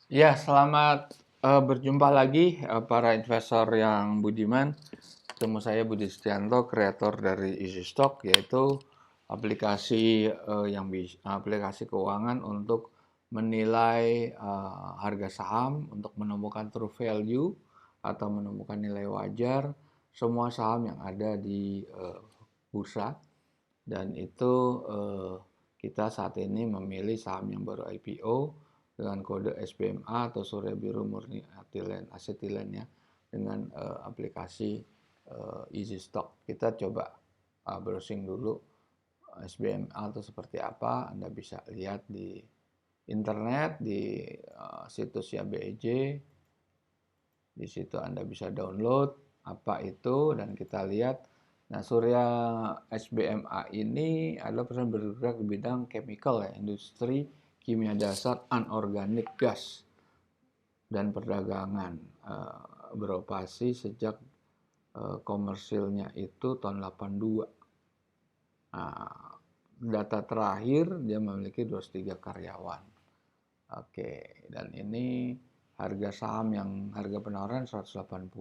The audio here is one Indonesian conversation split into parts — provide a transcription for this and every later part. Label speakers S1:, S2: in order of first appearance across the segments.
S1: Ya, selamat berjumpa lagi para investor yang budiman. Ketemu saya Budi Setianto, kreator dari Easy Stock, yaitu aplikasi aplikasi keuangan untuk menilai harga saham, untuk menemukan true value atau menemukan nilai wajar semua saham yang ada di bursa. Dan itu kita saat ini memilih saham yang baru IPO dengan kode SBMA atau Surya Biru Murni Asetilen ya, dengan aplikasi Easy Stock. Kita coba browsing dulu SBMA itu seperti apa. Anda bisa lihat di internet, di situsnya BEJ. Di situ Anda bisa download apa itu dan kita lihat. Nah, Surya SBMA ini adalah perusahaan bergerak di bidang chemical ya, industri kimia dasar anorganik gas dan perdagangan. Beroperasi sejak komersilnya itu tahun 82. Nah, data terakhir dia memiliki 23 karyawan. Oke, dan ini harga saham yang harga penawaran 180.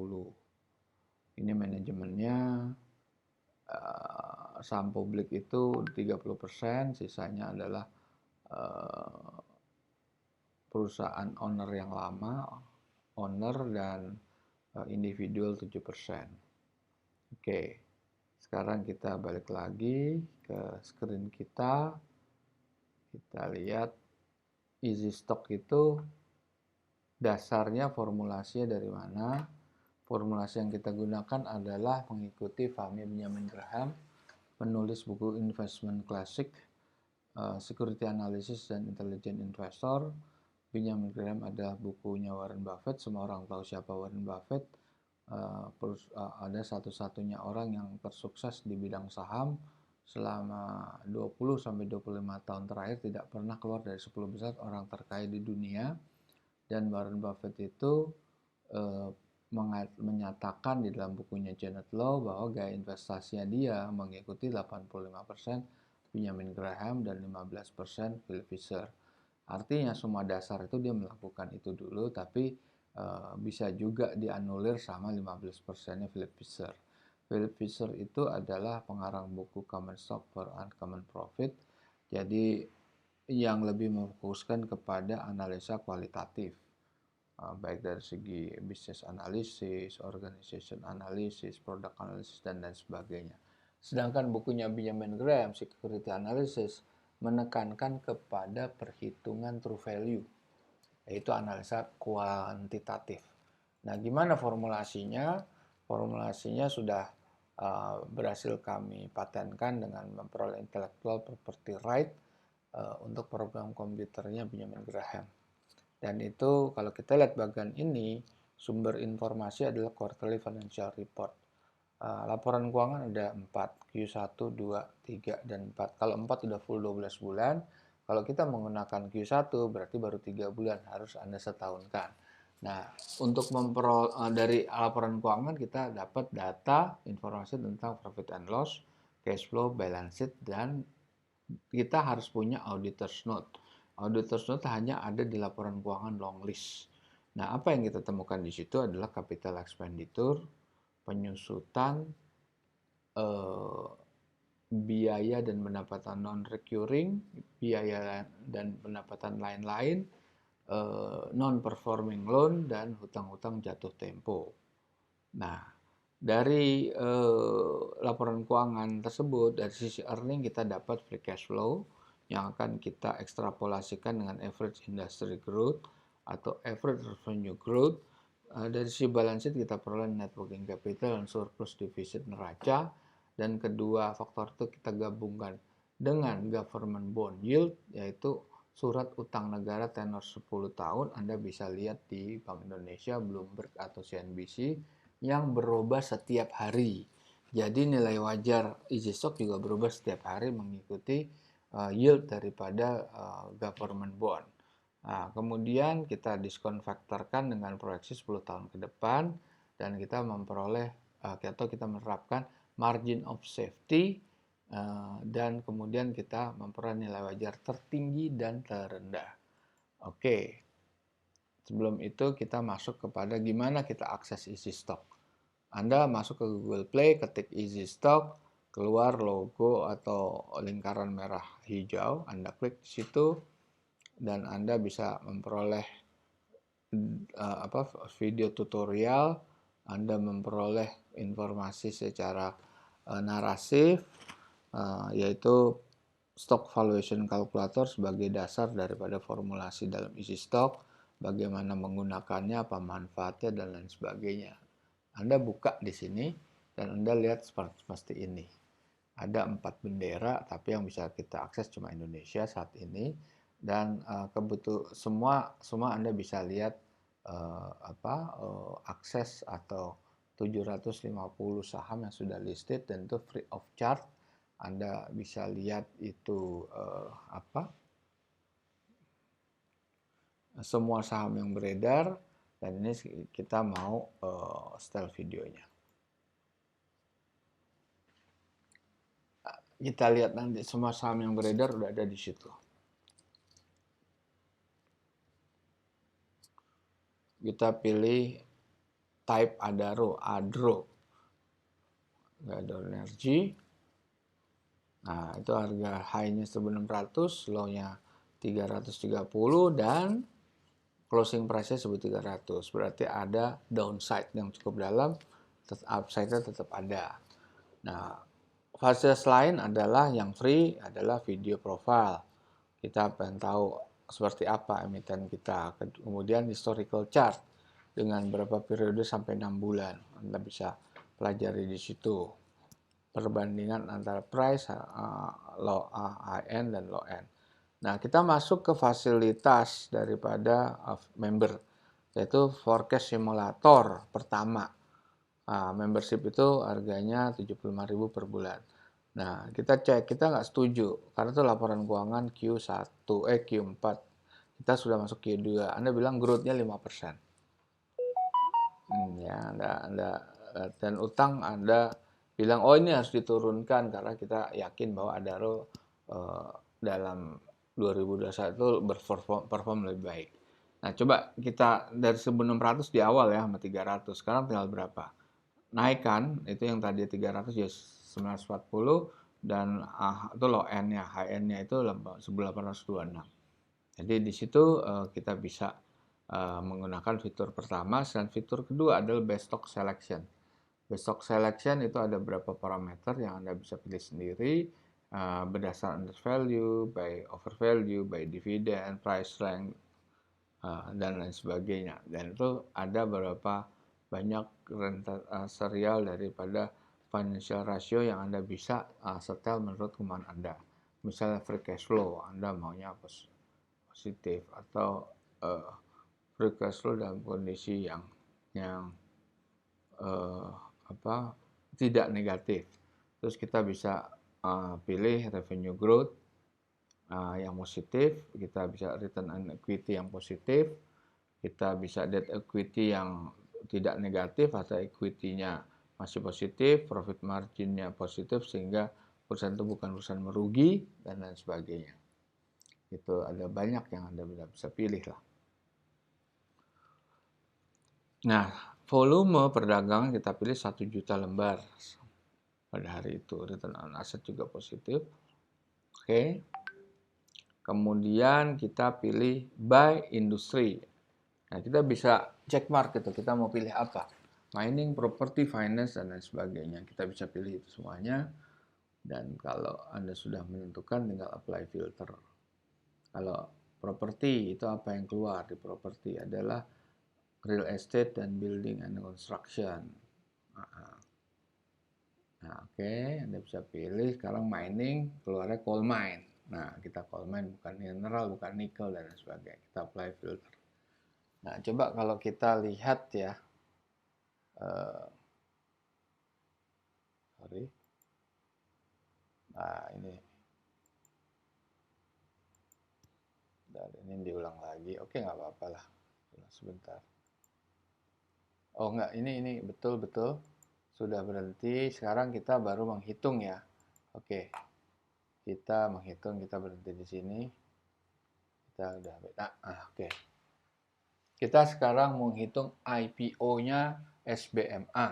S1: Ini manajemennya, saham publik itu 30%, sisanya adalah perusahaan owner yang lama, owner dan individual 7%. Oke, sekarang kita balik lagi ke screen kita. Kita lihat Easy Stock itu dasarnya formulasinya dari mana. Formulasi yang kita gunakan adalah mengikuti Fahmi Benjamin Graham, penulis buku Investment Classic, Security Analysis dan Intelligent Investor. Benjamin Graham adalah bukunya Warren Buffett. Semua orang tahu siapa Warren Buffett. Ada satu-satunya orang yang tersukses di bidang saham selama 20-25 tahun terakhir, tidak pernah keluar dari 10 besar orang terkaya di dunia. Dan Warren Buffett itu menyatakan di dalam bukunya Janet Low bahwa gaya investasinya dia mengikuti 85% Benjamin Graham dan 15% Philip Fisher. Artinya semua dasar itu dia melakukan itu dulu, tapi bisa juga dianulir sama 15%-nya Philip Fisher. Philip Fisher itu adalah pengarang buku Common Stock for Uncommon Profit. Jadi yang lebih memfokuskan kepada analisa kualitatif, baik dari segi bisnis analisis, organization analisis, product analysis, dan lain sebagainya. Sedangkan bukunya Benjamin Graham, Security Analysis, menekankan kepada perhitungan true value, yaitu analisa kuantitatif. Nah, gimana formulasinya? Formulasinya sudah berhasil kami patenkan dengan memperoleh intellectual property right untuk program komputernya Benjamin Graham. Dan itu kalau kita lihat bagian ini, sumber informasi adalah quarterly financial report. Laporan keuangan ada 4, Q1, 2, 3, dan 4. Kalau 4 sudah full 12 bulan, kalau kita menggunakan Q1 berarti baru 3 bulan, harus Anda setahunkan. Nah, untuk dari laporan keuangan kita dapat data, informasi tentang profit and loss, cash flow, balance sheet, dan kita harus punya auditor's note. Auditor's note hanya ada di laporan keuangan long list. Nah, apa yang kita temukan di situ adalah capital expenditure, penyusutan, biaya dan pendapatan non-recurring, biaya dan pendapatan lain-lain, non-performing loan, dan hutang-hutang jatuh tempo. Nah, dari laporan keuangan tersebut, dari sisi earning kita dapat free cash flow yang akan kita ekstrapolasikan dengan average industry growth atau average revenue growth. Dari sisi balance sheet kita peroleh net working capital dan surplus defisit neraca. Dan kedua faktor itu kita gabungkan dengan government bond yield, yaitu surat utang negara tenor 10 tahun. Anda bisa lihat di Bank Indonesia, Bloomberg, atau CNBC, yang berubah setiap hari. Jadi nilai wajar Easy Stock juga berubah setiap hari mengikuti yield daripada government bond. Nah, kemudian kita diskon faktorkan dengan proyeksi 10 tahun ke depan, dan kita memperoleh atau kita menerapkan margin of safety, dan kemudian kita memperoleh nilai wajar tertinggi dan terendah. Oke, Sebelum itu kita masuk kepada gimana kita akses Easy Stock. Anda masuk ke Google Play, ketik Easy Stock, keluar logo atau lingkaran merah hijau, Anda klik di situ dan Anda bisa memperoleh video tutorial, Anda memperoleh informasi secara narasif, yaitu stock valuation calculator sebagai dasar daripada formulasi dalam Easy Stock, bagaimana menggunakannya, apa manfaatnya, dan lain sebagainya. Anda buka di sini dan Anda lihat seperti ini. Ada 4 bendera, tapi yang bisa kita akses cuma Indonesia saat ini. Dan semua Anda bisa lihat akses atau 750 saham yang sudah listed dan itu free of charge. Anda bisa lihat itu semua saham yang beredar, dan ini kita mau setel videonya. Kita lihat nanti semua saham yang beredar udah ada di situ. Kita pilih type Adaro, Energy. Nah, itu harga high-nya 1600, low-nya 330 dan closing price-nya 1300. Berarti ada downside yang cukup dalam, upside-nya tetap ada. Nah, fasilitas lain adalah yang free adalah video profile. Kita pengen tahu seperti apa emiten kita. Kemudian historical chart dengan berapa periode sampai 6 bulan. Anda bisa pelajari di situ. Perbandingan antara price, high end dan low end. Nah, kita masuk ke fasilitas daripada member, yaitu forecast simulator pertama. Membership itu harganya 75.000 per bulan. Nah, kita cek, kita nggak setuju, karena itu laporan keuangan Q4. Kita sudah masuk Q2. Anda bilang growth-nya 5%. Ya, dan utang Anda bilang, oh ini harus diturunkan, karena kita yakin bahwa Adaro dalam 2021 perform lebih baik. Nah, coba kita dari 1.600 di awal ya, sama 300. Sekarang tinggal berapa? Naikkan, itu yang tadi 300 ya 940, dan itu low end-nya, high end-nya itu 1826. Jadi di situ kita bisa menggunakan fitur pertama, dan fitur kedua adalah best stock selection. Best stock selection itu ada beberapa parameter yang Anda bisa pilih sendiri berdasarkan under value, by over value, by dividend, price rank, dan lain sebagainya. Dan itu ada beberapa banyak serial daripada financial ratio yang Anda bisa setel menurut kemauan Anda. Misalnya free cash flow, Anda maunya positif, atau free cash flow dalam kondisi yang tidak negatif. Terus kita bisa pilih revenue growth yang positif, kita bisa return on equity yang positif, kita bisa debt equity yang tidak negatif atau equity-nya masih positif, profit margin-nya positif sehingga perusahaan itu bukan perusahaan merugi dan lain sebagainya. Itu ada banyak yang Anda bisa pilih lah. Nah, volume perdagangan kita pilih 1 juta lembar pada hari itu. Return on asset juga positif. Oke. Kemudian kita pilih by industry. Nah, kita bisa check mark gitu. Kita mau pilih apa? Mining, property, finance, dan lain sebagainya. Kita bisa pilih itu semuanya. Dan kalau Anda sudah menentukan, tinggal apply filter. Kalau property, itu apa yang keluar di property adalah real estate dan building and construction. Nah, oke, Anda bisa pilih. Sekarang mining, keluarnya coal mine. Nah, kita coal mine bukan mineral, bukan nikel, dan sebagainya. Kita apply filter. Nah, coba kalau kita lihat ya. Sorry. Nah, ini. Dan ini diulang lagi. Oke, nggak apa-apa lah. Sebentar. Oh, nggak. Ini betul-betul sudah berhenti. Sekarang kita baru menghitung ya. Oke. Kita menghitung, kita berhenti di sini. Kita udah oke. Kita sekarang menghitung IPO-nya SBMA.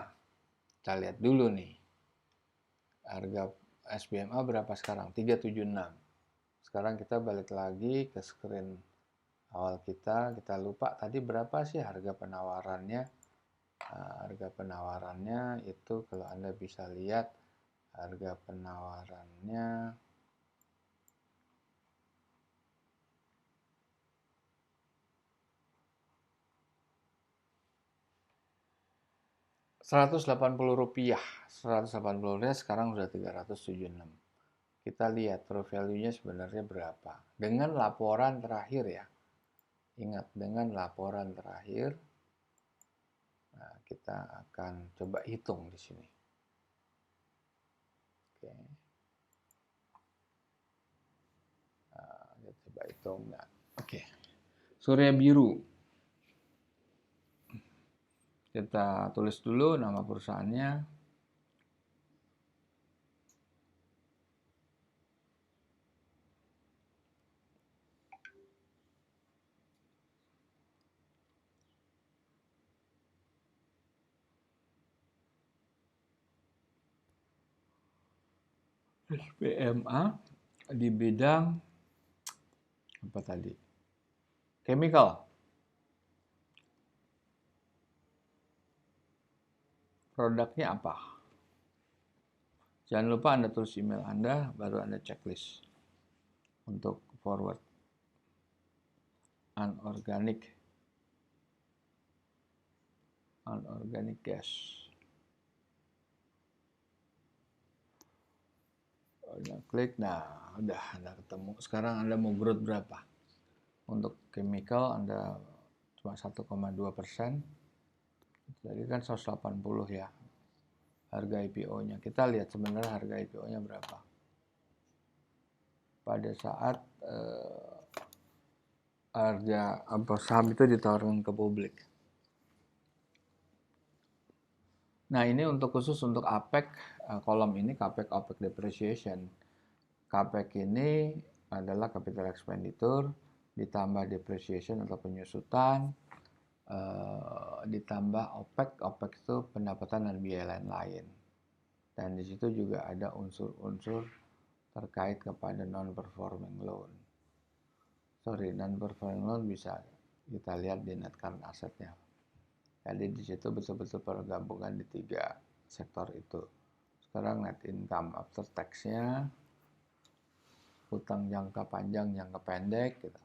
S1: Kita lihat dulu nih. Harga SBMA berapa sekarang? 376. Sekarang kita balik lagi ke screen awal kita lupa tadi berapa sih harga penawarannya. Harga penawarannya itu kalau Anda bisa lihat harga penawarannya 180 rupiah. 180 rupiah sekarang sudah 376. Kita lihat true value-nya sebenarnya berapa. Dengan laporan terakhir ya. Ingat, dengan laporan terakhir. Nah, kita akan coba hitung di sini. Oke. Nah, kita coba hitung. Nah, oke. Surya Biru. Kita tulis dulu nama perusahaannya. SBMA di bidang apa tadi? Chemical. Produknya apa? Jangan lupa Anda tulis email Anda, baru Anda checklist untuk forward. Unorganic gas. Anda klik, nah udah Anda ketemu. Sekarang Anda mau growth berapa? Untuk chemical Anda cuma 1,2%. Jadi kan 180 ya harga IPO-nya. Kita lihat sebenarnya harga IPO-nya berapa. Pada saat harga saham itu ditawarkan ke publik. Nah, ini khusus untuk APEC, kolom ini CAPEX OPEX depreciation. CAPEX ini adalah capital expenditure ditambah depreciation atau penyusutan, ditambah OPEX. OPEX itu pendapatan dan biaya lain-lain. Dan di situ juga ada unsur-unsur terkait kepada non-performing loan. Non-performing loan bisa kita lihat di net current asset-nya. Jadi di situ betul-betul pergabungan di 3 sektor itu. Sekarang net income after tax-nya, hutang jangka panjang, jangka pendek, gitu.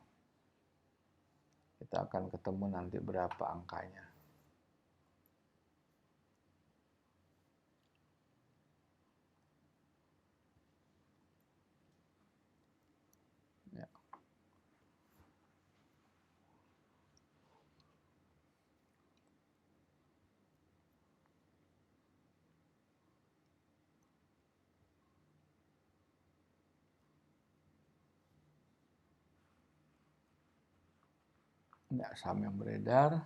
S1: Kita akan ketemu nanti berapa angkanya. Ya. Nah, saham yang beredar,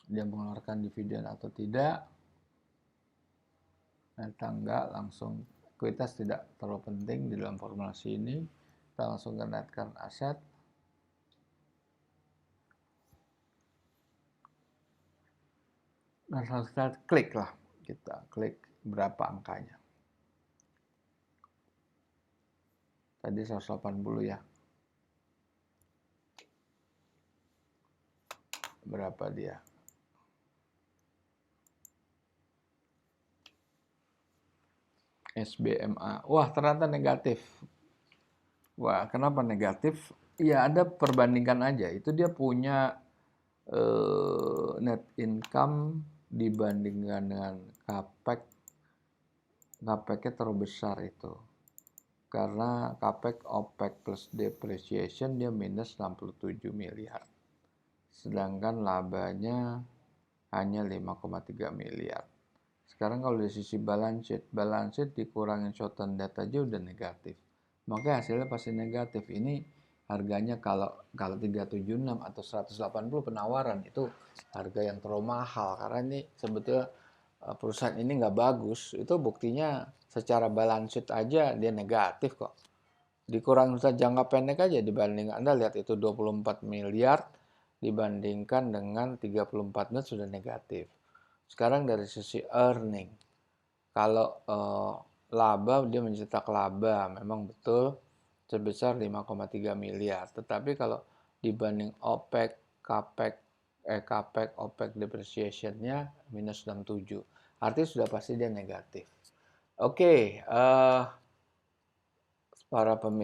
S1: dia mengeluarkan dividen atau tidak, ternyata enggak, langsung ekuitas tidak terlalu penting di dalam formulasi ini. Kita langsung ke net current asset. Nah, kita klik lah, kita klik berapa angkanya. Tadi 180 ya. Berapa dia? SBMA. Wah, ternyata negatif. Wah, kenapa negatif? Ya, ada perbandingkan aja. Itu dia punya net income dibandingkan dengan CAPEX. CAPEX-nya terlalu besar itu. Karena CAPEX, OPEX plus depreciation dia minus 67 miliar. Sedangkan labanya hanya 5,3 miliar. Sekarang kalau dari sisi balance sheet dikurangin short term debt aja udah negatif. Makanya hasilnya pasti negatif. Ini harganya kalau 376 atau 180 penawaran itu harga yang terlalu mahal. Karena ini sebetulnya perusahaan ini nggak bagus. Itu buktinya secara balance sheet aja dia negatif kok. Dikurangin jangka pendek aja dibanding Anda lihat itu 24 miliar dibandingkan dengan 34 menit sudah negatif. Sekarang dari sisi earning, kalau laba, dia mencetak laba memang betul sebesar 5,3 miliar. Tetapi kalau dibanding OPEX, CAPEX, OPEX depreciation-nya minus 67. Artinya sudah pasti dia negatif. Oke, para pemirsa.